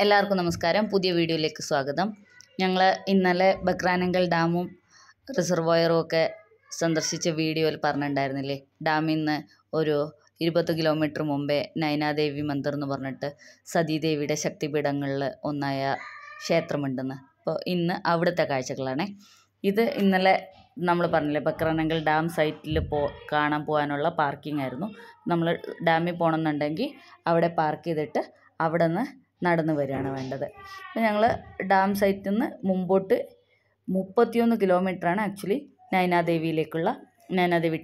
എല്ലാവർക്കും നമസ്കാരം. പുതിയ വീഡിയോയിലേക്ക് സ്വാഗതം. ഞങ്ങൾ ഇന്നലെ ബക്രാനങ്കൽ ഡാമും റിസർവോയറും ഒക്കെ സന്ദർശിച്ച വീഡിയോയിൽ പറഞ്ഞിട്ടുണ്ടായിരുന്നില്ലേ, ഡാമിൽ നിന്ന് ഒരു 20 കിലോമീറ്റർ മുമ്പേ നൈനാദേവി മന്ദിർ എന്ന് പറഞ്ഞിട്ട് സതീദേവിയുടെ ശക്തിപീഠങ്ങളിൽ ഒന്നായ ക്ഷേത്രമുണ്ടെന്ന്. അപ്പോൾ ഇന്ന് അവിടുത്തെ കാഴ്ചകളാണ് ഇത്. ഇന്നലെ നമ്മൾ പറഞ്ഞില്ലേ, ബക്രാനങ്കൽ ഡാം സൈറ്റിൽ കാണാൻ പോകാനുള്ള പാർക്കിംഗ് ആയിരുന്നു. നമ്മൾ ഡാമിൽ പോകണമെന്നുണ്ടെങ്കിൽ അവിടെ പാർക്ക് ചെയ്തിട്ട് അവിടെ നിന്ന് നടന്നു വരികയാണ് വേണ്ടത്. അപ്പോൾ ഞങ്ങൾ ഡാം സൈറ്റിൽ നിന്ന് മുമ്പോട്ട് 31 കിലോമീറ്ററാണ് ആക്ച്വലി നൈനാദേവി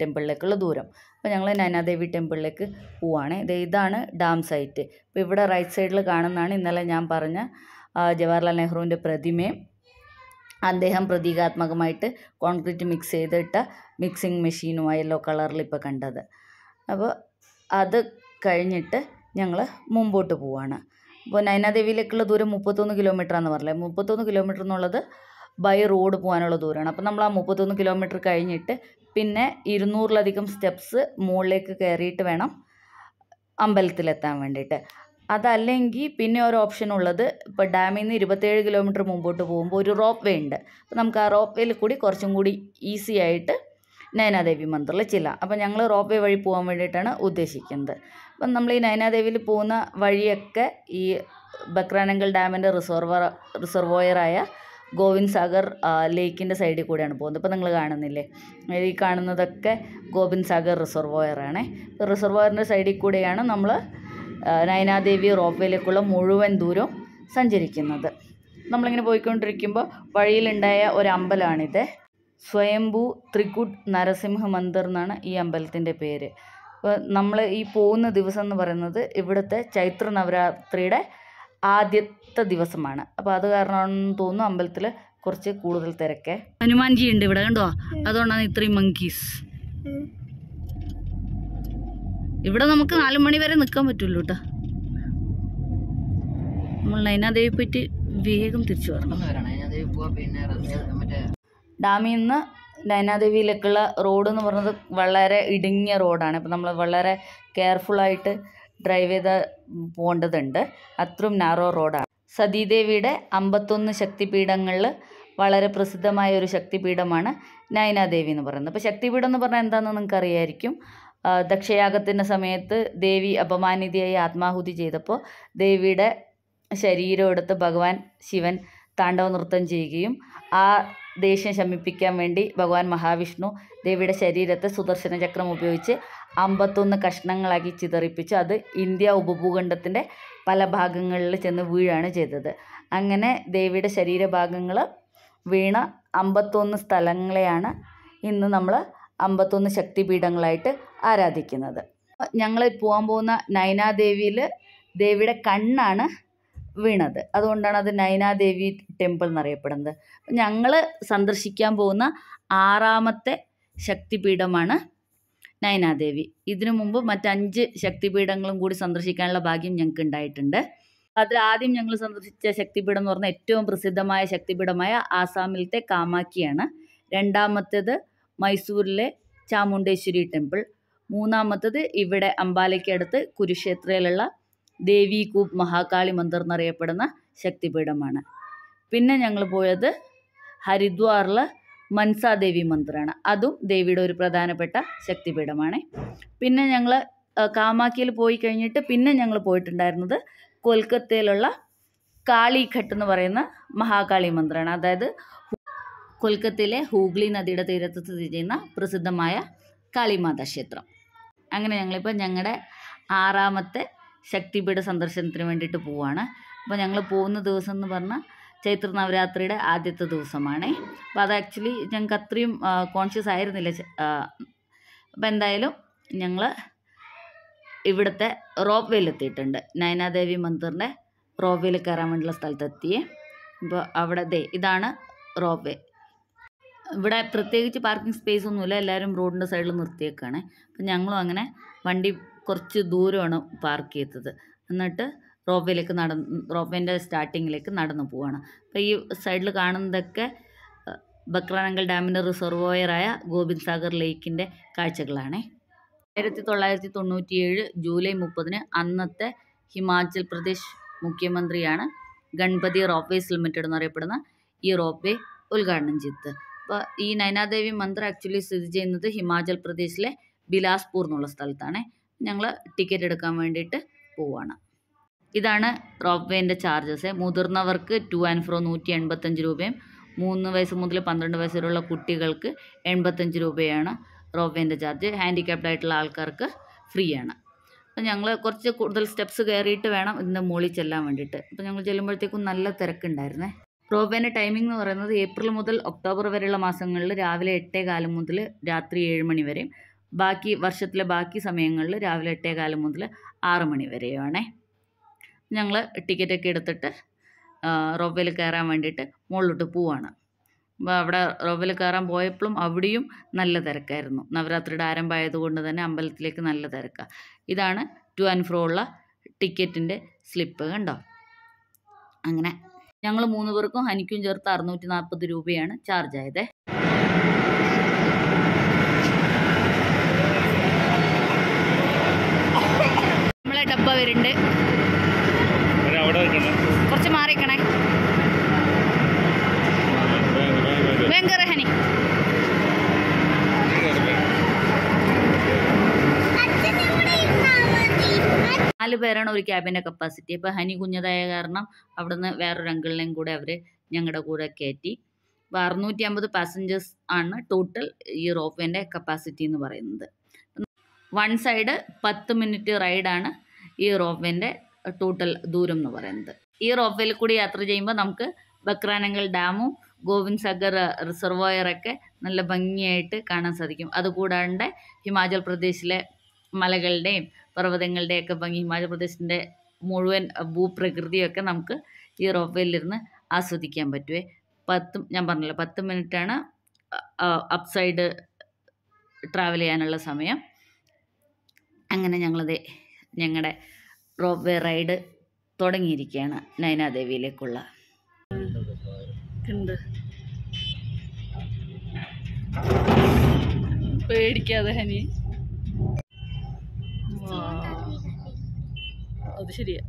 ടെമ്പിളിലേക്കുള്ള ദൂരം. അപ്പോൾ ഞങ്ങൾ നൈനാദേവി ടെമ്പിളിലേക്ക് പോവുകയാണ്. ഇതാണ് ഡാം സൈറ്റ്. ഇപ്പോൾ ഇവിടെ റൈറ്റ് സൈഡിൽ കാണുന്നതാണ് ഇന്നലെ ഞാൻ പറഞ്ഞ ജവഹർലാൽ നെഹ്റുവിൻ്റെ പ്രതിമയും അദ്ദേഹം പ്രതീകാത്മകമായിട്ട് കോൺക്രീറ്റ് മിക്സ് ചെയ്തിട്ട മിക്സിങ് മെഷീനും യെല്ലോ കളറിൽ ഇപ്പോൾ കണ്ടത്. അപ്പോൾ അത് കഴിഞ്ഞിട്ട് ഞങ്ങൾ മുമ്പോട്ട് പോവുകയാണ്. അപ്പോൾ നൈനാദേവിയിലേക്കുള്ള ദൂരം 31 കിലോമീറ്ററാണെന്ന് പറഞ്ഞില്ലേ. 31 കിലോമീറ്റർ എന്നുള്ളത് ബൈ റോഡ് പോകാനുള്ള ദൂരമാണ്. അപ്പോൾ നമ്മൾ ആ 31 കിലോമീറ്റർ കഴിഞ്ഞിട്ട് പിന്നെ 200-ലധികം സ്റ്റെപ്സ് മുകളിലേക്ക് കയറിയിട്ട് വേണം അമ്പലത്തിലെത്താൻ വേണ്ടിയിട്ട്. അതല്ലെങ്കിൽ പിന്നെ ഒരു ഓപ്ഷൻ ഉള്ളത്, ഇപ്പോൾ ഡാമിൽ നിന്ന് 27 കിലോമീറ്റർ മുമ്പോട്ട് പോകുമ്പോൾ ഒരു റോപ്പ് വേ ഉണ്ട്. അപ്പോൾ നമുക്ക് ആ റോപ്പ് വേയിൽ കൂടി കുറച്ചും കൂടി ഈസി ആയിട്ട് നൈനാദേവി മന്ദിറിൽ ചെല്ലാം. അപ്പോൾ ഞങ്ങൾ റോപ്പ് വേ വഴി പോകാൻ വേണ്ടിയിട്ടാണ് ഉദ്ദേശിക്കുന്നത്. അപ്പം നമ്മൾ ഈ നൈനാദേവിയിൽ പോകുന്ന വഴിയൊക്കെ ഈ ബക്രാനങ്കൽ ഡാമിൻ്റെ റിസർവോയറായ ഗോവിന്ദ് സാഗർ ലേക്കിൻ്റെ സൈഡിൽ കൂടെയാണ് പോകുന്നത്. ഇപ്പോൾ നിങ്ങൾ കാണുന്നില്ലേ, ഈ കാണുന്നതൊക്കെ ഗോവിന്ദ് സാഗർ റിസർവോയറാണ്. റിസർവോയറിൻ്റെ സൈഡിൽ കൂടെയാണ് നമ്മൾ നൈനാദേവി റോപ്പ് വേയിലേക്കുള്ള മുഴുവൻ ദൂരം സഞ്ചരിക്കുന്നത്. നമ്മളിങ്ങനെ പോയിക്കൊണ്ടിരിക്കുമ്പോൾ വഴിയിലുണ്ടായ ഒരു അമ്പലമാണിത്. സ്വയംഭൂ ത്രികുട് നരസിംഹ മന്ദിർ എന്നാണ് ഈ അമ്പലത്തിൻ്റെ പേര്. അപ്പോൾ നമ്മൾ ഈ പോകുന്ന ദിവസം എന്ന് പറയുന്നത് ഇവിടുത്തെ ചൈത്ര നവരാത്രിയുടെ ആദ്യത്തെ ദിവസമാണ്. അപ്പോൾ അത് കാരണമാണെന്ന് തോന്നുന്നു അമ്പലത്തിൽ കുറച്ച് കൂടുതൽ തിരക്ക്. ഹനുമാൻജി ഉണ്ട് ഇവിടെ, കണ്ടോ? അതുകൊണ്ടാണ് ഇത്രയും മങ്കീസ്. ഇവിടെ നമുക്ക് 4 മണി വരെ നിൽക്കാൻ പറ്റുള്ളൂ കേട്ടോ. നമ്മൾ നൈനാദേവി പോയിട്ട് വേഗം തിരിച്ചു വരണം. ഡാമിൽ നിന്ന് നൈനാദേവിയിലേക്കുള്ള റോഡ് എന്ന് പറയുന്നത് വളരെ ഇടുങ്ങിയ റോഡാണ്. ഇപ്പോൾ നമ്മൾ വളരെ കെയർഫുള്ളായിട്ട് ഡ്രൈവ് ചെയ്ത് പോകേണ്ടതുണ്ട്. അത്രയും നാരോ റോഡാണ്. സതീദേവിയുടെ 51 ശക്തിപീഠങ്ങളിൽ വളരെ പ്രസിദ്ധമായ ഒരു ശക്തിപീഠമാണ് നൈനാദേവി എന്ന് പറയുന്നത്. അപ്പോൾ ശക്തിപീഠം എന്ന് പറഞ്ഞാൽ എന്താണെന്ന് നിങ്ങൾക്ക് അറിയായിരിക്കും. ദക്ഷയാഗത്തിൻ്റെ സമയത്ത് ദേവി അപമാനിതയായി ആത്മാഹുതി ചെയ്തപ്പോൾ ദേവിയുടെ ശരീരം എടുത്ത് ഭഗവാൻ ശിവൻ താണ്ഡവ നൃത്തം ചെയ്യുകയും ആ ദേഷ്യം ശമിപ്പിക്കാൻ വേണ്ടി ഭഗവാൻ മഹാവിഷ്ണു ദേവിയുടെ ശരീരത്തെ സുദർശന ചക്രം ഉപയോഗിച്ച് 51 കഷ്ണങ്ങളാക്കി ചിതറിപ്പിച്ച് അത് ഇന്ത്യ ഉപഭൂഖണ്ഡത്തിൻ്റെ പല ഭാഗങ്ങളിൽ ചെന്ന് വീഴാണ് ചെയ്തത്. അങ്ങനെ ദേവിയുടെ ശരീരഭാഗങ്ങൾ വീണ 51 സ്ഥലങ്ങളെയാണ് ഇന്ന് നമ്മൾ 51 ശക്തിപീഠങ്ങളായിട്ട് ആരാധിക്കുന്നത്. ഞങ്ങൾ പോകാൻ പോകുന്ന നൈനാദേവിയിൽ ദേവിയുടെ കണ്ണാണ് വീണത്. അതുകൊണ്ടാണ് അത് നൈനാദേവി ടെമ്പിൾ എന്നറിയപ്പെടുന്നത്. ഞങ്ങൾ സന്ദർശിക്കാൻ പോകുന്ന 6ാമത്തെ ശക്തിപീഠമാണ് നൈനാദേവി. ഇതിനു മുമ്പ് മറ്റ് 5 ശക്തിപീഠങ്ങളും കൂടി സന്ദർശിക്കാനുള്ള ഭാഗ്യം ഞങ്ങൾക്ക് ഉണ്ടായിട്ടുണ്ട്. അതിൽ ആദ്യം ഞങ്ങൾ സന്ദർശിച്ച ശക്തിപീഠം എന്ന് പറഞ്ഞാൽ ഏറ്റവും പ്രസിദ്ധമായ ശക്തിപീഠമായ ആസാമിലത്തെ കാമാക്കിയാണ്. 2ാമത്തേത് മൈസൂരിലെ ചാമുണ്ടേശ്വരി ടെമ്പിൾ. 3ാമത്തേത് ഇവിടെ അംബാലയ്ക്കടുത്ത് കുരുക്ഷേത്രയിലുള്ള ദേവി കൂപ്പ് മഹാകാളി മന്ദിർ എന്നറിയപ്പെടുന്ന ശക്തിപീഠമാണ്. പിന്നെ ഞങ്ങൾ പോയത് ഹരിദ്വാറിലെ മൻസാദേവി മന്ദിറാണ്. അതും ദേവിയുടെ ഒരു പ്രധാനപ്പെട്ട ശക്തിപീഠമാണ്. പിന്നെ ഞങ്ങൾ കാമാക്കിയിൽ പോയി കഴിഞ്ഞിട്ട് പിന്നെ ഞങ്ങൾ പോയിട്ടുണ്ടായിരുന്നത് കൊൽക്കത്തയിലുള്ള കാളിഘട്ട് എന്ന് പറയുന്ന മഹാകാളി മന്ദിറാണ്. അതായത് കൊൽക്കത്തയിലെ ഹൂഗ്ലി നദിയുടെ തീരത്ത് സ്ഥിതി ചെയ്യുന്ന പ്രസിദ്ധമായ കാളിമാതാ ക്ഷേത്രം. അങ്ങനെ ഞങ്ങളിപ്പോൾ ഞങ്ങളുടെ 6ാമത്തെ ശക്തിപീഠ സന്ദർശനത്തിന് വേണ്ടിയിട്ട് പോവുകയാണ്. അപ്പോൾ ഞങ്ങൾ പോകുന്ന ദിവസം എന്ന് പറഞ്ഞാൽ ചൈത്ര നവരാത്രിയുടെ ആദ്യത്തെ ദിവസമാണ്. അപ്പോൾ അത് ആക്ച്വലി ഞങ്ങൾക്ക് അത്രയും കോൺഷ്യസ് ആയിരുന്നില്ല. അപ്പോൾ എന്തായാലും ഞങ്ങൾ ഇവിടുത്തെ റോപ്പ് വേയിലെത്തിയിട്ടുണ്ട്. നൈനാദേവി മന്ദിറിൻ്റെ റോപ്പ് വേയിൽ കയറാൻ വേണ്ടിയുള്ള സ്ഥലത്തെത്തിയേ. ഇപ്പോൾ അവിടെ ഇതാണ് റോപ്പ് വേ. ഇവിടെ പ്രത്യേകിച്ച് പാർക്കിംഗ് സ്പേസ് ഒന്നുമില്ല, എല്ലാവരും റോഡിൻ്റെ സൈഡിൽ നിർത്തിയേക്കാണ്. അപ്പം ഞങ്ങളും അങ്ങനെ വണ്ടി കുറച്ച് ദൂരമാണ് പാർക്ക് ചെയ്തത്. എന്നിട്ട് റോപ്പ് വേൻ്റെ സ്റ്റാർട്ടിങ്ങിലേക്ക് നടന്നു പോവുകയാണ്. അപ്പോൾ ഈ സൈഡിൽ കാണുന്നതൊക്കെ ബക്രാനങ്കൽ ഡാമിൻ്റെ റിസർവോയറായ ഗോവിന്ദ് സാഗർ ലേക്കിൻ്റെ കാഴ്ചകളാണ്. 1997 ജൂലൈ 30 അന്നത്തെ ഹിമാചൽ പ്രദേശ് മുഖ്യമന്ത്രിയാണ് ഗണപതി റോപ്പ് വേസ് ലിമിറ്റഡ് എന്നറിയപ്പെടുന്ന ഈ റോപ്പ് വേ ഉദ്ഘാടനം ചെയ്തത്. അപ്പോൾ ഈ നൈനാദേവി മന്ദിർ ആക്ച്വലി സ്ഥിതി ചെയ്യുന്നത് ഹിമാചൽ പ്രദേശിലെ ബിലാസ്പൂർ എന്നുള്ള സ്ഥലത്താണ്. ഞങ്ങൾ ടിക്കറ്റ് എടുക്കാൻ വേണ്ടിയിട്ട് പോവുകയാണ്. ഇതാണ് റോപ്പ് വേൻ്റെ ചാർജസ്. മുതിർന്നവർക്ക് ടു ആൻഡ് ഫ്രോ 185 രൂപയും 3 വയസ്സ് മുതൽ 12 വയസ്സ് വരെയുള്ള കുട്ടികൾക്ക് 85 രൂപയാണ് റോപ്പ് വേൻ്റെ ചാർജ്. ഹാൻഡിക്യാപ്ഡ് ആയിട്ടുള്ള ആൾക്കാർക്ക് ഫ്രീ ആണ്. അപ്പോൾ ഞങ്ങൾ കുറച്ച് കൂടുതൽ സ്റ്റെപ്സ് കയറിയിട്ട് വേണം ഇതിൻ്റെ മുകളിൽ ചെല്ലാൻ വേണ്ടിയിട്ട്. അപ്പോൾ ഞങ്ങൾ ചെല്ലുമ്പോഴത്തേക്കും നല്ല തിരക്കുണ്ടായിരുന്നേ. റോപ്പ് വേൻ്റെ ടൈമിംഗ് എന്ന് പറയുന്നത് ഏപ്രിൽ മുതൽ ഒക്ടോബർ വരെയുള്ള മാസങ്ങളിൽ രാവിലെ 8:15 മുതൽ രാത്രി 7 മണി വരെയും വർഷത്തിലെ ബാക്കി സമയങ്ങളിൽ രാവിലെ 8:15 മുതൽ 6 മണി വരെയുമാണേ. ഞങ്ങൾ ടിക്കറ്റൊക്കെ എടുത്തിട്ട് റോപ്പ് വേയിൽ കയറാൻ വേണ്ടിയിട്ട് മുകളിലോട്ട് പോവാണ്. അപ്പോൾ അവിടെ റോപ്പ് വേയിൽ കയറാൻ പോയപ്പോഴും അവിടെയും നല്ല തിരക്കായിരുന്നു. നവരാത്രിയുടെ ആരംഭമായതുകൊണ്ട് തന്നെ അമ്പലത്തിലേക്ക് നല്ല തിരക്കാണ്. ഇതാണ് ടു ആൻഡ് ഫ്രോ ഉള്ള ടിക്കറ്റിൻ്റെ സ്ലിപ്പ് കണ്ടോ. അങ്ങനെ ഞങ്ങൾ 3 പേർക്കും ഹനിക്കും ചേർത്ത് 640 രൂപയാണ് ചാർജ് ആയത്. നമ്മളെ ഡബ്ബ വരുന്നുണ്ട്, കുറച്ച് മാറിക്കണേ. ഭയങ്കര ഹനി 4 പേരാണ് ഒരു ക്യാബിൻ്റെ കപ്പാസിറ്റി. അപ്പോൾ ഹനി കുഞ്ഞതായ കാരണം അവിടുന്ന് വേറൊരു അങ്കിളിനെയും കൂടെ അവർ ഞങ്ങളുടെ കൂടെ കയറ്റി. അപ്പോൾ 650 പാസഞ്ചേഴ്സ് ആണ് ടോട്ടൽ ഈ റോപ്പ് വേൻ്റെ കപ്പാസിറ്റി എന്ന് പറയുന്നത്. 1 സൈഡ് 10 മിനിറ്റ് റൈഡാണ് ഈ റോപ്പ് വേൻ്റെ ടോട്ടൽ ദൂരം എന്ന് പറയുന്നത്. ഈ റോപ്പ് വേയിൽ കൂടി യാത്ര ചെയ്യുമ്പോൾ നമുക്ക് ബക്രാനങ്കൽ ഡാമും ഗോവിന്ദ് സാഗർ റിസർവോയറൊക്കെ നല്ല ഭംഗിയായിട്ട് കാണാൻ സാധിക്കും. അതുകൂടാണ്ട് ഹിമാചൽ പ്രദേശിലെ മലകളുടെയും പർവ്വതങ്ങളുടെയൊക്കെ ഭംഗി, ഹിമാചൽ പ്രദേശിൻ്റെ മുഴുവൻ ഭൂപ്രകൃതിയൊക്കെ നമുക്ക് ഈ റോപ്പ് വേയിലിരുന്ന് ആസ്വദിക്കാൻ പറ്റുമേ. ഞാൻ പറഞ്ഞല്ലോ 10 മിനിറ്റാണ് അപ്പ് സൈഡ് ട്രാവൽ ചെയ്യാനുള്ള സമയം. അങ്ങനെ ഞങ്ങളുടെ റോപ്പ് വേ റൈഡ് തുടങ്ങിയിരിക്കുകയാണ് നൈനാദേവിയിലേക്കുള്ള. പേടിക്കാതെ ഹനി. അത് ശരിയാ.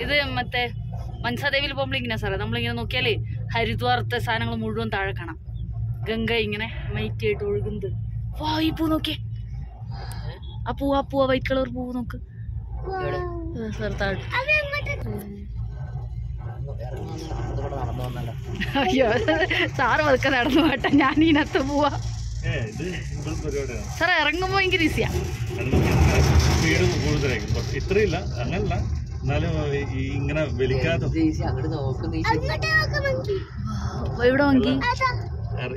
ഇത് മറ്റേ മൻസാദേവിയിൽ പോകുമ്പോൾ ഇങ്ങനെ സാറേ നമ്മളിങ്ങനെ നോക്കിയാലേ ഹരിദ്വാറത്തെ സാധനങ്ങൾ മുഴുവൻ താഴെ കാണാം. ഗംഗ ഇങ്ങനെ മൈറ്റായിട്ട് ഒഴുകുന്നത്. വാ ഈ പൂ നോക്കിയേ, ആ പൂവാ വൈറ്റ് കളർ പൂവ് നോക്ക് സാർ താഴെ. അയ്യോ സാറ് പതുക്കെ നടന്നു പോട്ടെ, ഞാൻ ഇതിനകത്ത് പോവാ. സാറേ ഇറങ്ങുമ്പോ ഭയങ്കര ഈസിയാ. ഇത്രയില്ല അങ്ങനല്ല, എന്നാലും ഇങ്ങനെ വലിക്കാതെ ഇവിടെ നോക്കി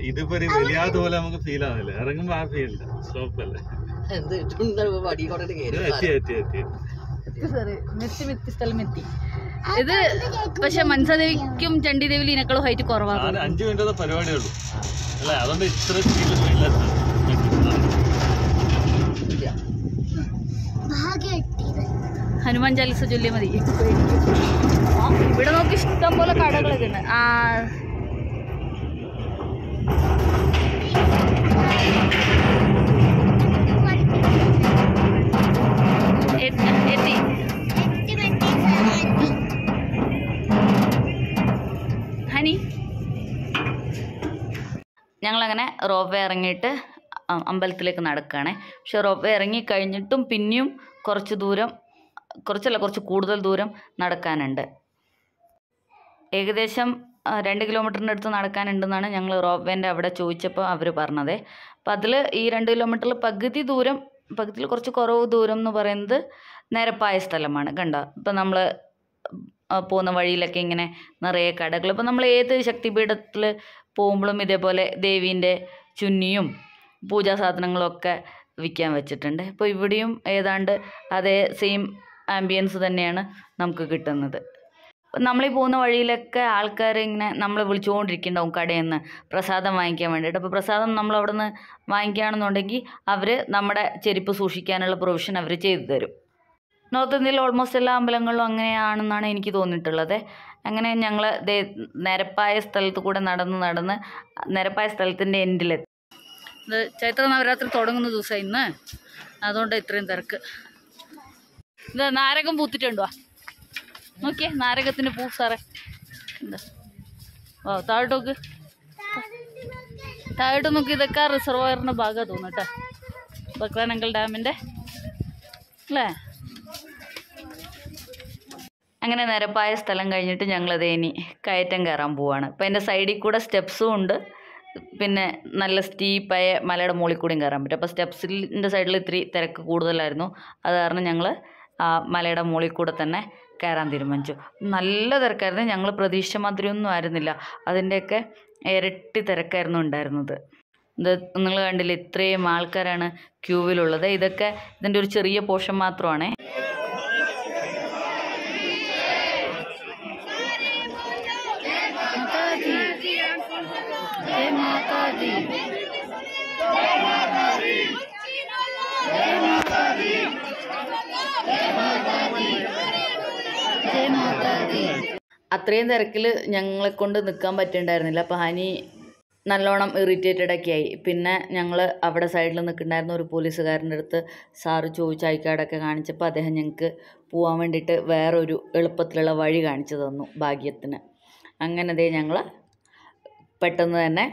ഇതിപ്പോ വലിയാത്ത പോലെ നമുക്ക് ഫീൽ ആവുന്നില്ല. ഇറങ്ങുമ്പോ ആ ഫീൽ ഇല്ല, സ്റ്റോപ്പല്ലേ. ഇത് പക്ഷെ മൻസാദേവിക്കും ചണ്ഡീദേവിയിലും ഇതിനേക്കാളും ഹൈറ്റ് കുറവാണ്. 5 മിനിറ്റ് പരിപാടിയേ ഉള്ളൂ അല്ലേ, അതുകൊണ്ട് ഇത്ര സ്പീഡിൽ ഹനുമാൻ ചാലിസ ചൊല്ലിയ മതി. ഇവിടെ നോക്കി ഇഷ്ടം പോലെ കടകളൊക്കെ ഉണ്ട്. ഹനി ഞങ്ങളങ്ങനെ റോപ്പ് വേ ഇറങ്ങിയിട്ട് അമ്പലത്തിലേക്ക് നടക്കുകയാണേ. പക്ഷെ റോപ്പ് വേ ഇറങ്ങിക്കഴിഞ്ഞിട്ടും പിന്നെയും കുറച്ച് കൂടുതൽ ദൂരം നടക്കാനുണ്ട്. ഏകദേശം 2 കിലോമീറ്ററിൻ്റെ അടുത്ത് നടക്കാനുണ്ടെന്നാണ് ഞങ്ങൾ റോപ്പ് വേൻ്റെ അവിടെ ചോദിച്ചപ്പോൾ അവർ പറഞ്ഞത്. അപ്പം അതിൽ ഈ 2 കിലോമീറ്ററിൽ പകുതിയിൽ കുറച്ച് കുറവ് ദൂരം എന്ന് പറയുന്നത് നിരപ്പായ സ്ഥലമാണ്. കണ്ടോ ഇപ്പം നമ്മൾ പോകുന്ന വഴിയിലൊക്കെ ഇങ്ങനെ നിറയെ കടകൾ. ഇപ്പം നമ്മൾ ഏത് ശക്തിപീഠത്തിൽ പോകുമ്പോഴും ഇതേപോലെ ദേവീൻ്റെ ചുന്നിയും പൂജാ സാധനങ്ങളൊക്കെ വിൽക്കാൻ വെച്ചിട്ടുണ്ട്. അപ്പോൾ ഇവിടെയും ഏതാണ്ട് അതേ സെയിം ആംബിയൻസ് തന്നെയാണ് നമുക്ക് കിട്ടുന്നത്. നമ്മളീ പോകുന്ന വഴിയിലൊക്കെ ആൾക്കാർ ഇങ്ങനെ നമ്മളെ വിളിച്ചുകൊണ്ടിരിക്കുന്നുണ്ടാവും കടയിൽ നിന്ന് പ്രസാദം വാങ്ങിക്കാൻ വേണ്ടിയിട്ട്. അപ്പോൾ പ്രസാദം നമ്മൾ അവിടെ നിന്ന് വാങ്ങിക്കുകയാണെന്നുണ്ടെങ്കിൽ അവർ നമ്മുടെ ചെരുപ്പ് സൂക്ഷിക്കാനുള്ള പ്രൊവിഷൻ അവർ ചെയ്തു തരും. നോർത്ത് ഇന്ത്യയിൽ ഓൾമോസ്റ്റ് എല്ലാ അമ്പലങ്ങളിലും അങ്ങനെയാണെന്നാണ് എനിക്ക് തോന്നിയിട്ടുള്ളത്. അങ്ങനെ ഞങ്ങൾ നിരപ്പായ സ്ഥലത്ത് കൂടെ നടന്ന് നിരപ്പായ സ്ഥലത്തിൻ്റെ എൻഡിലെത്തി. ഇത് ചൈത്ര നവരാത്രി തുടങ്ങുന്ന ദിവസം ഇന്ന്. അതുകൊണ്ട് ഇത്രയും തിരക്ക്. എന്താ നാരകം പൂത്തിട്ടുണ്ടോ? നോക്കിയേ, നാരകത്തിന് പൂ സാറേ. എന്താ ഓ, താഴോട്ട് നോക്കി. ഇതൊക്കെ റിസർവോയറിൻ്റെ ഭാഗമാണ് തോന്നുന്നു കേട്ടോ, ബക്രാനങ്കൽ ഡാമിൻ്റെ അല്ലേ. അങ്ങനെ നിരപ്പായ സ്ഥലം കഴിഞ്ഞിട്ട് ഞങ്ങളത് ഇനി കയറ്റം കയറാൻ പോവാണ്. അപ്പോൾ എൻ്റെ സൈഡിൽ കൂടെ സ്റ്റെപ്സും ഉണ്ട്, പിന്നെ നല്ല സ്റ്റീപ്പായ മലയുടെ മുകളിൽ കൂടെയും കയറാൻ പറ്റും. അപ്പോൾ സ്റ്റെപ്സിൻ്റെ സൈഡിൽ ഇത്തിരി തിരക്ക് കൂടുതലായിരുന്നു. അത് കാരണം ഞങ്ങൾ ആ മലയുടെ മുകളിൽ കൂടെ തന്നെ കയറാൻ തീരുമാനിച്ചു. നല്ല തിരക്കായിരുന്നു, ഞങ്ങൾ പ്രതീക്ഷിച്ച മാതിരിയൊന്നും ആയിരുന്നില്ല, അതിൻ്റെയൊക്കെ ഇരട്ടി തിരക്കായിരുന്നു ഉണ്ടായിരുന്നത്. ഇത് നിങ്ങൾ കണ്ടില്ലേ, ഇത്രയും ആൾക്കാരാണ് ക്യൂവിലുള്ളത്. ഇതൊക്കെ ഇതിൻ്റെ ഒരു ചെറിയ പോർഷൻ മാത്രമാണ്. അത്രയും തിരക്കിൽ ഞങ്ങളെ കൊണ്ട് നിൽക്കാൻ പറ്റുന്നുണ്ടായിരുന്നില്ല. അപ്പോൾ ഹനി നല്ലോണം ഇറിറ്റേറ്റഡൊക്കെ ആയി. പിന്നെ ഞങ്ങൾ അവിടെ സൈഡിൽ നിൽക്കുന്നുണ്ടായിരുന്ന ഒരു പോലീസുകാരൻ്റെ അടുത്ത് സാറ് ചോദിച്ച് ഐ കാർഡൊക്കെ കാണിച്ചപ്പോൾ അദ്ദേഹം ഞങ്ങൾക്ക് പോകാൻ വേണ്ടിയിട്ട് വേറൊരു എളുപ്പത്തിലുള്ള വഴി കാണിച്ചു തന്നു ഭാഗ്യത്തിന്. അങ്ങനെ ദേ ഞങ്ങൾ പെട്ടെന്ന് തന്നെ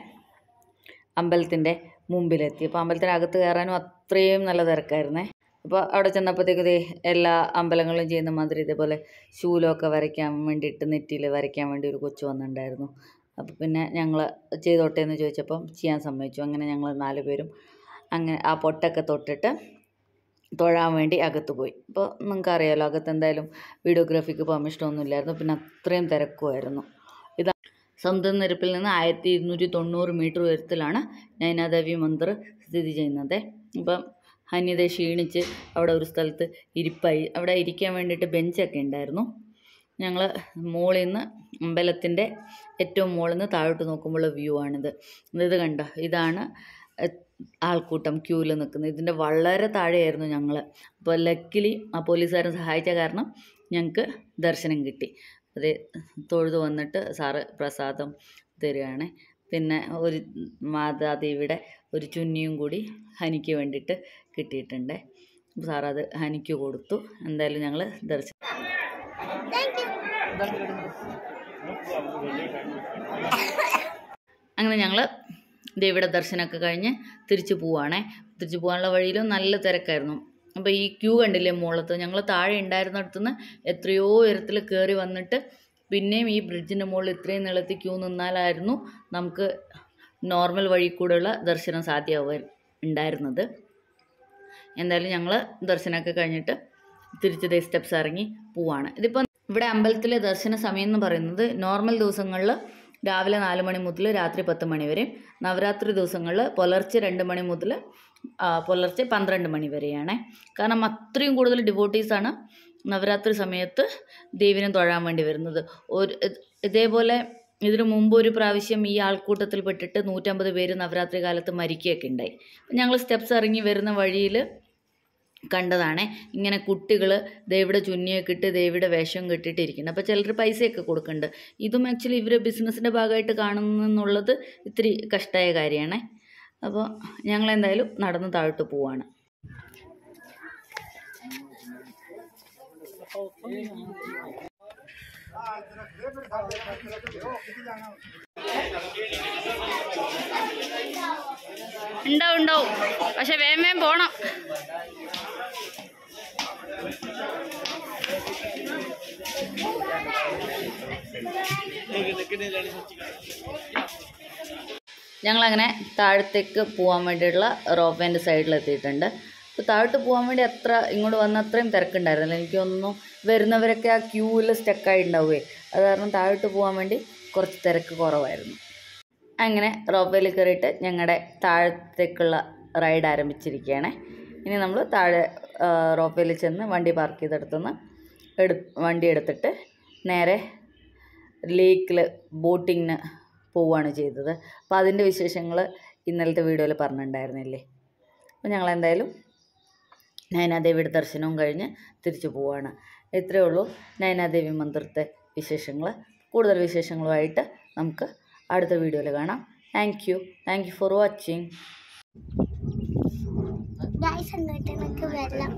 അമ്പലത്തിൻ്റെ മുമ്പിലെത്തി. അപ്പോൾ അമ്പലത്തിനകത്ത് കയറാനും അത്രയും നല്ല തിരക്കായിരുന്നേ. അപ്പോൾ അവിടെ ചെന്നപ്പോഴത്തേക്ക് ദേ എല്ലാ അമ്പലങ്ങളും ചെയ്യുന്ന മാതിരി ഇതേപോലെ ശൂലമൊക്കെ വരയ്ക്കാൻ വേണ്ടിയിട്ട് നെറ്റിയിൽ വരയ്ക്കാൻ വേണ്ടി ഒരു കൊച്ചു വന്നിട്ടുണ്ടായിരുന്നു. അപ്പോൾ പിന്നെ ഞങ്ങൾ ചെയ്തോട്ടെ എന്ന് ചോദിച്ചപ്പം ചെയ്യാൻ സമ്മതിച്ചു. അങ്ങനെ ഞങ്ങൾ 4 പേരും അങ്ങനെ ആ പൊട്ടൊക്കെ തൊട്ടിട്ട് തൊഴാൻ വേണ്ടി അകത്ത് പോയി. അപ്പോൾ നിങ്ങൾക്കറിയാമല്ലോ, അകത്ത് എന്തായാലും വീഡിയോഗ്രാഫിക്ക് പെർമിഷനൊന്നും ഇല്ലായിരുന്നു, പിന്നെ അത്രയും തിരക്കുമായിരുന്നു. ഇതാ സമുദ്രനിരപ്പിൽ നിന്ന് 1290 മീറ്റർ ഉയരത്തിലാണ് നൈനാദേവി മന്ദിർ സ്ഥിതി ചെയ്യുന്നത്. ഇപ്പം ഹന്യത ക്ഷീണിച്ച് അവിടെ ഒരു സ്ഥലത്ത് ഇരിപ്പായി. അവിടെ ഇരിക്കാൻ വേണ്ടിയിട്ട് ബെഞ്ചൊക്കെ ഉണ്ടായിരുന്നു. ഞങ്ങൾ മുകളിൽ നിന്ന് അമ്പലത്തിൻ്റെ ഏറ്റവും മുകളിൽ നിന്ന് താഴോട്ട് നോക്കുമ്പോൾ വ്യൂ ആണിത്. ഇത് കണ്ടോ, ഇതാണ് ആൾക്കൂട്ടം ക്യൂവിൽ നിൽക്കുന്നത്. ഇതിൻ്റെ വളരെ താഴെയായിരുന്നു ഞങ്ങൾ. അപ്പോൾ ലക്കിലി ആ പോലീസുകാരൻ സഹായിച്ച കാരണം ഞങ്ങൾക്ക് ദർശനം കിട്ടി. അത് തൊഴുതു വന്നിട്ട് സാറ് പ്രസാദം തരികയാണ്. പിന്നെ ഒരു മാതാദേവിയുടെ ഒരു ചുന്നിയും കൂടി ഹനിക്ക് വേണ്ടിയിട്ട് കിട്ടിയിട്ടുണ്ട്. സാറത് ഹനിക്ക് കൊടുത്തു. എന്തായാലും ഞങ്ങൾ ദർശനം അങ്ങനെ ഞങ്ങൾ ദേവിയുടെ ദർശനമൊക്കെ കഴിഞ്ഞ് തിരിച്ചു പോവുകയാണേ. തിരിച്ചു പോകാനുള്ള വഴിയിലും നല്ല തിരക്കായിരുന്നു. അപ്പോൾ ഈ ക്യൂ കണ്ടില്ലേ മുകളത്ത്, ഞങ്ങൾ താഴെ ഉണ്ടായിരുന്നിടത്തുനിന്ന് എത്രയോ ഉയരത്തിൽ കയറി വന്നിട്ട് പിന്നെയും ഈ ബ്രിഡ്ജിൻ്റെ മുകളിൽ ഇത്രയും നീളത്തിൽ ക്യൂ നിന്നാലായിരുന്നു നമുക്ക് നോർമൽ വഴി കൂടെയുള്ള ദർശനം സാധ്യമാവാൻ ഉണ്ടായിരുന്നത്. എന്തായാലും ഞങ്ങൾ ദർശനമൊക്കെ കഴിഞ്ഞിട്ട് തിരിച്ച് സ്റ്റെപ്സ് ഇറങ്ങി പോവാണ്. ഇതിപ്പോൾ ഇവിടെ അമ്പലത്തിലെ ദർശന സമയം എന്ന് പറയുന്നത് നോർമൽ ദിവസങ്ങളിൽ രാവിലെ 4 മണി മുതൽ രാത്രി 10 മണി വരെയും, നവരാത്രി ദിവസങ്ങളിൽ പുലർച്ചെ 2 മണി മുതൽ പുലർച്ചെ 12 മണി വരെയാണ്. കാരണം അത്രയും കൂടുതൽ ഡിവോട്ടീസാണ് നവരാത്രി സമയത്ത് ദേവിനെ തൊഴാൻ വേണ്ടി വരുന്നത്. ഇതേപോലെ ഇതിനു മുമ്പ് ഒരു പ്രാവശ്യം ഈ ആൾക്കൂട്ടത്തിൽ പെട്ടിട്ട് 150 പേര് നവരാത്രി കാലത്ത് മരിക്കുകയൊക്കെ ഉണ്ടായി. ഞങ്ങൾ സ്റ്റെപ്സ് ഇറങ്ങി വരുന്ന വഴിയിൽ കണ്ടതാണ് ഇങ്ങനെ കുട്ടികൾ ദേവിയുടെ ചുന്നിയൊക്കെ ഇട്ട് ദേവിയുടെ വേഷം കെട്ടിയിട്ടിരിക്കുന്നത്. അപ്പോൾ ചിലർ പൈസയൊക്കെ കൊടുക്കുന്നുണ്ട്. ഇതും ആക്ച്വലി ഇവർ ബിസിനസ്സിൻ്റെ ഭാഗമായിട്ട് കാണുന്നെന്നുള്ളത് ഇത്തിരി കഷ്ടമായ കാര്യമാണ്. അപ്പോൾ ഞങ്ങളെന്തായാലും നടന്ന് താഴോട്ട് പോവാണ്. ഉണ്ടാവും, പക്ഷെ വേഗം പോണം. ഞങ്ങളങ്ങനെ താഴത്തേക്ക് പോകാൻ വേണ്ടിയിട്ടുള്ള റോപ്പേൻ്റെ സൈഡിലെത്തിയിട്ടുണ്ട്. അപ്പോൾ താഴോട്ട് പോകാൻ വേണ്ടി ഇങ്ങോട്ട് വന്ന അത്രയും തിരക്കുണ്ടായിരുന്നില്ല. എനിക്ക് തോന്നുന്നു വരുന്നവരൊക്കെ ആ ക്യൂവിൽ സ്റ്റക്കായിട്ടുണ്ടാവുകയെ, അത് കാരണം താഴോട്ട് പോകാൻ വേണ്ടി കുറച്ച് തിരക്ക് കുറവായിരുന്നു. അങ്ങനെ റോപ്പേയിൽ കയറിയിട്ട് ഞങ്ങളുടെ താഴത്തേക്കുള്ള റൈഡ് ആരംഭിച്ചിരിക്കുകയാണ്. ഇനി നമ്മൾ താഴെ റോപ്പേയിൽ ചെന്ന് വണ്ടി പാർക്ക് ചെയ്തെടുത്തുനിന്ന് വണ്ടി എടുത്തിട്ട് നേരെ ലേക്കിൽ ബോട്ടിങ്ങിന് പോവുകയാണ് ചെയ്തത്. അപ്പോൾ അതിൻ്റെ വിശേഷങ്ങൾ ഇന്നലത്തെ വീഡിയോയിൽ പറഞ്ഞിട്ടുണ്ടായിരുന്നില്ലേ. അപ്പോൾ ഞങ്ങളെന്തായാലും നൈനാദേവിയുടെ ദർശനവും കഴിഞ്ഞ് തിരിച്ചു പോവുകയാണ്. ഇത്രയേ ഉള്ളൂ നൈനാദേവി മന്ദിരത്തെ വിശേഷങ്ങൾ. കൂടുതൽ വിശേഷങ്ങളുമായിട്ട് നമുക്ക് അടുത്ത വീഡിയോയിൽ കാണാം. Thank you for watching. Guys അങ്ങോട്ട് നമുക്ക് വെള്ളം